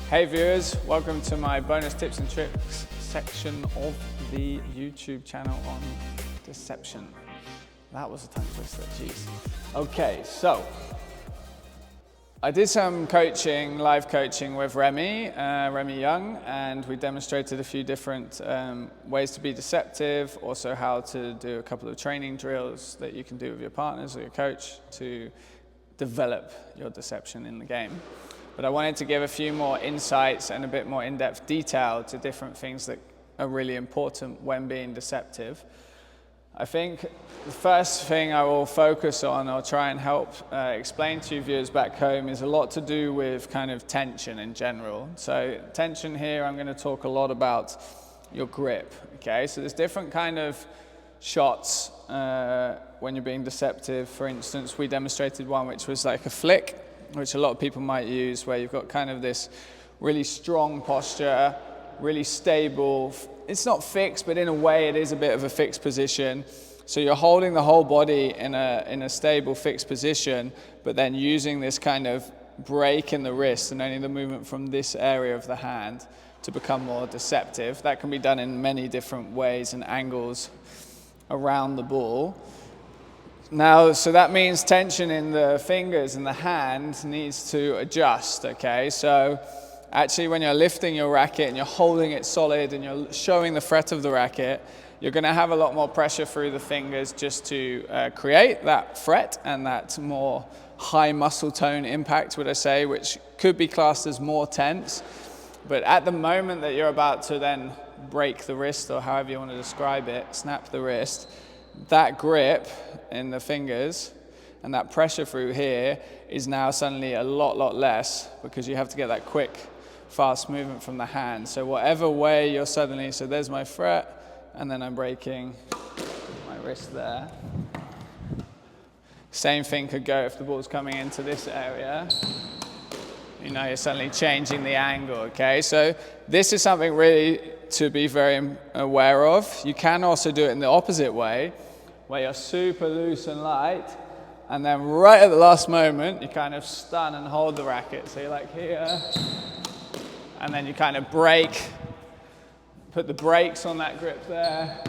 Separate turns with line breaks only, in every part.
Hey viewers, welcome to my bonus tips and tricks section of the YouTube channel on deception. That was a tongue twister, jeez. Okay, so I did some coaching, live coaching with Remi Young, and we demonstrated a few different ways to be deceptive, also how to do a couple of training drills that you can do with your partners or your coach to develop your deception in the game. But I wanted to give a few more insights and a bit more in-depth detail to different things that are really important when being deceptive. I think the first thing I will focus on or try and help explain to you viewers back home is a lot to do with kind of tension in general. So tension here, I'm going to talk a lot about your grip. Okay, so there's different kind of shots when you're being deceptive. For instance, we demonstrated one which was like a flick, which a lot of people might use, where you've got kind of this really strong posture, really stable. It's not fixed, but in a way it is a bit of a fixed position. So you're holding the whole body in a stable, fixed position, but then using this kind of break in the wrist and only the movement from this area of the hand to become more deceptive. That can be done in many different ways and angles around the ball. Now, so that means tension in the fingers and the hand needs to adjust, okay? So actually when you're lifting your racket and you're holding it solid and you're showing the fret of the racket, you're gonna have a lot more pressure through the fingers just to create that fret and that more high muscle tone impact, would I say, which could be classed as more tense. But at the moment that you're about to then break the wrist, or however you want to describe it, snap the wrist, that grip in the fingers and that pressure through here is now suddenly a lot less, because you have to get that quick, fast movement from the hand. So whatever way you're suddenly, so there's my fret, and then I'm breaking my wrist there. Same thing could go if the ball's coming into this area. You know, you're suddenly changing the angle, okay? So this is something really to be very aware of. You can also do it in the opposite way, where you're super loose and light, and then right at the last moment, you kind of stun and hold the racket. So you're like here, and then you kind of break, put the brakes on that grip there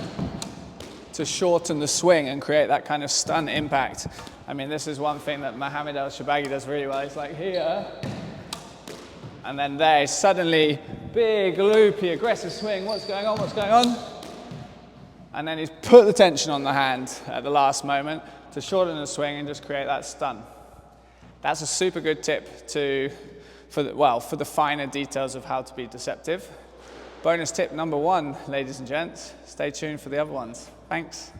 to shorten the swing and create that kind of stun impact. I mean, this is one thing that Mohamed El-Shabaghi does really well. He's like here, and then there, suddenly big, loopy, aggressive swing. What's going on? What's going on? And then he's put the tension on the hand at the last moment to shorten the swing and just create that stun. That's a super good tip for the finer details of how to be deceptive. Bonus tip number 1, ladies and gents. Stay tuned for the other ones. Thanks.